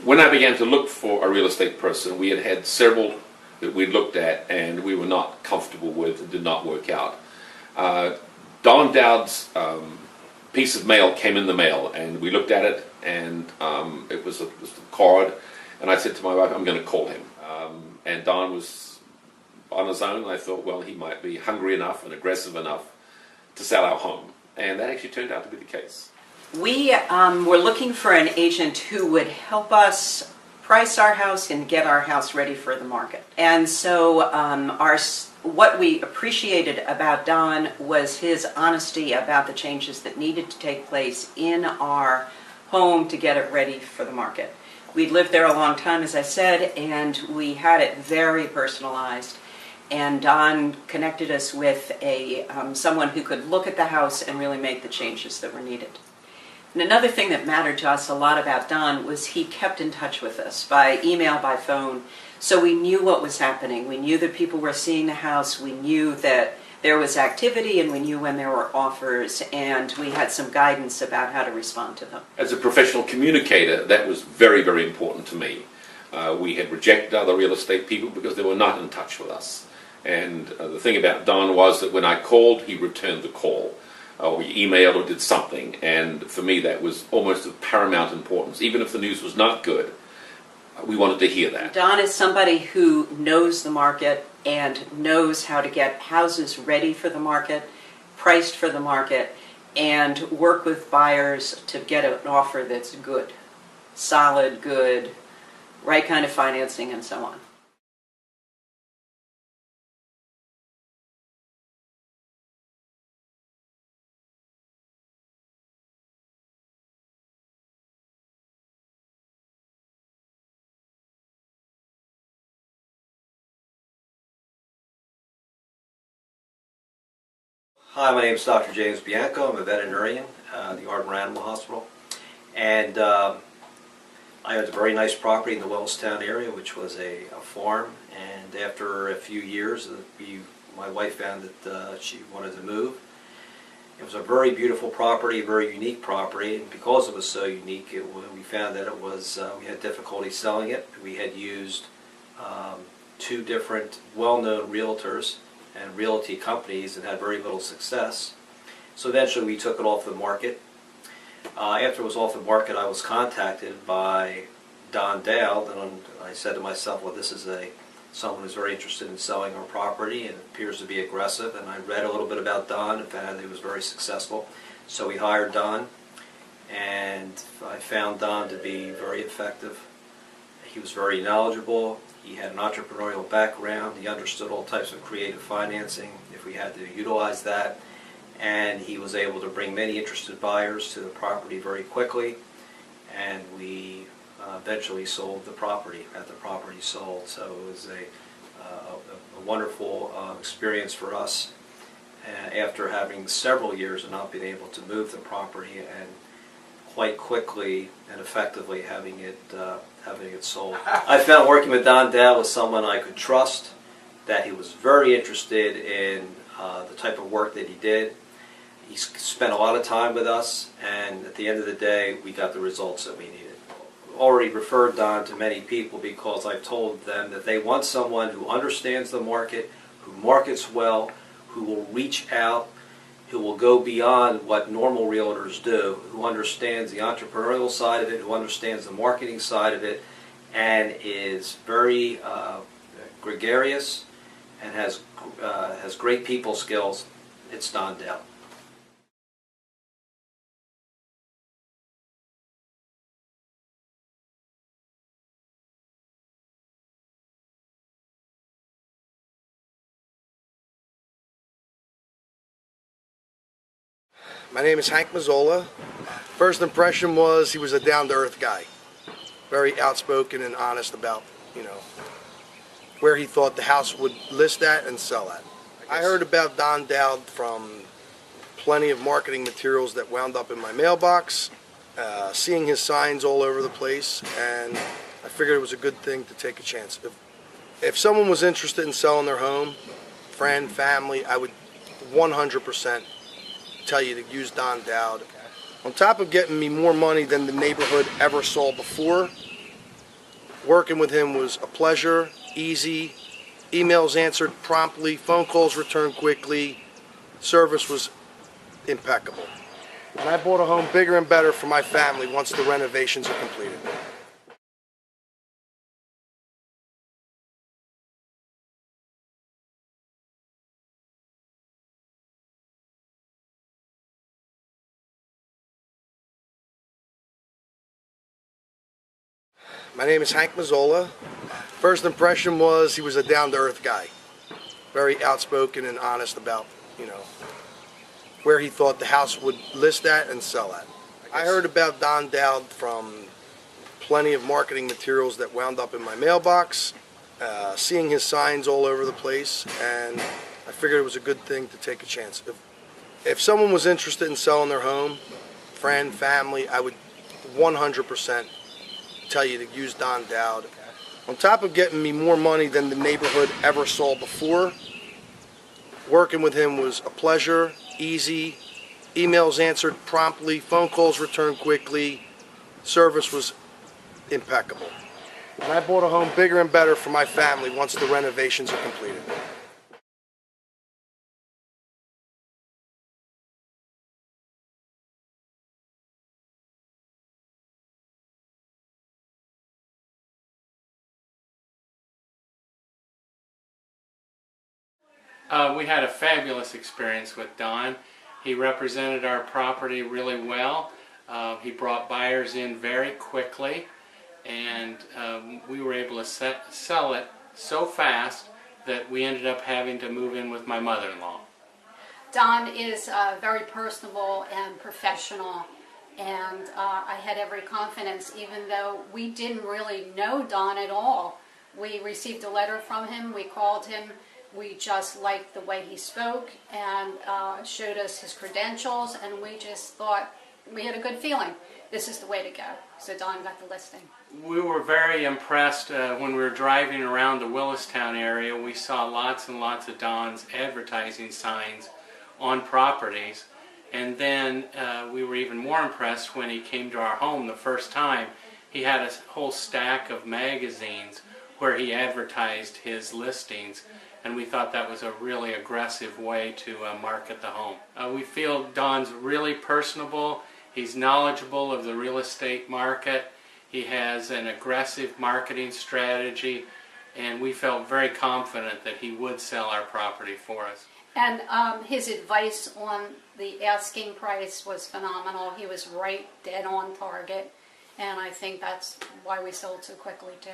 when I began to look for a real estate person, we had had several that we looked at and we were not comfortable with and did not work out. Don Dowd's piece of mail came in the mail, and we looked at it, and it was a card, and I said to my wife, I'm going to call him. And Don was on his own, and I thought, well, he might be hungry enough and aggressive enough to sell our home. And that actually turned out to be the case. We were looking for an agent who would help us price our house and get our house ready for the market. And so what we appreciated about Don was his honesty about the changes that needed to take place in our home to get it ready for the market. We'd lived there a long time, as I said, and we had it very personalized. And Don connected us with someone who could look at the house and really make the changes that were needed. And another thing that mattered to us a lot about Don was he kept in touch with us by email, by phone, so we knew what was happening. We knew that people were seeing the house, we knew that there was activity, and we knew when there were offers, and we had some guidance about how to respond to them. As a professional communicator, that was very, very important to me. We had rejected other real estate people because they were not in touch with us. And the thing about Don was that when I called, he returned the call. Or he emailed or did something, and for me that was almost of paramount importance. Even if the news was not good, we wanted to hear that. Don is somebody who knows the market and knows how to get houses ready for the market, priced for the market, and work with buyers to get an offer that's good, solid, good, right kind of financing, and so on. Hi, my name is Dr. James Bianco. I'm a veterinarian at the Malvern Animal Hospital. And I owned a very nice property in the Wellestown area, which was a farm. And after a few years, my wife found that she wanted to move. It was a very beautiful property, a very unique property. And because it was so unique, we found that it was, we had difficulty selling it. We had used 2 different well-known realtors and realty companies and had very little success. So eventually we took it off the market. After it was off the market, I was contacted by Don Dowd, and I said to myself, well, this is someone who's very interested in selling our property and appears to be aggressive. And I read a little bit about Don and found that he was very successful. So we hired Don, and I found Don to be very effective. He was very knowledgeable. He had an entrepreneurial background. He understood all types of creative financing, if we had to utilize that. And he was able to bring many interested buyers to the property very quickly. And we eventually sold the property, had the property sold. So it was a wonderful experience for us after having several years of not being able to move the property, and quite quickly and effectively having it sold. I found working with Don Dowd was someone I could trust, that he was very interested in the type of work that he did. He spent a lot of time with us, and at the end of the day, we got the results that we needed. Already referred Don to many people because I've told them that they want someone who understands the market, who markets well, who will reach out, who will go beyond what normal realtors do, who understands the entrepreneurial side of it, who understands the marketing side of it, and is very gregarious and has great people skills. It's Don Dowd. My name is Hank Mazzola. First impression was he was a down-to-earth guy. Very outspoken and honest about, where he thought the house would list at and sell at. I heard about Don Dowd from plenty of marketing materials that wound up in my mailbox, seeing his signs all over the place, and I figured it was a good thing to take a chance. If someone was interested in selling their home, friend, family, I would 100% tell you to use Don Dowd. On top of getting me more money than the neighborhood ever saw before, Working with him was a pleasure, easy, emails answered promptly, phone calls returned quickly, service was impeccable. And I bought a home bigger and better for my family once the renovations are completed. My name is Hank Mazzola. First impression was he was a down-to-earth guy. Very outspoken and honest about, where he thought the house would list at and sell at. I heard about Don Dowd from plenty of marketing materials that wound up in my mailbox, seeing his signs all over the place, and I figured it was a good thing to take a chance. If someone was interested in selling their home, friend, family, I would 100% tell you to use Don Dowd. On top of getting me more money than the neighborhood ever saw before, working with him was a pleasure, easy, emails answered promptly, phone calls returned quickly, service was impeccable. And I bought a home bigger and better for my family once the renovations are completed. We had a fabulous experience with Don. He represented our property really well. He brought buyers in very quickly, and we were able to sell it so fast that we ended up having to move in with my mother-in-law. Don is very personable and professional, and I had every confidence, even though we didn't really know Don at all. We received a letter from him, we called him, we just liked the way he spoke and showed us his credentials, and we just thought, we had a good feeling. This is the way to go. So Don got the listing. We were very impressed when we were driving around the Willistown area. We saw lots and lots of Don's advertising signs on properties, and then we were even more impressed when he came to our home the first time. He had a whole stack of magazines where he advertised his listings, and we thought that was a really aggressive way to market the home. We feel Don's really personable. He's knowledgeable of the real estate market. He has an aggressive marketing strategy, and we felt very confident that he would sell our property for us. And his advice on the asking price was phenomenal. He was right dead on target, and I think that's why we sold so quickly too.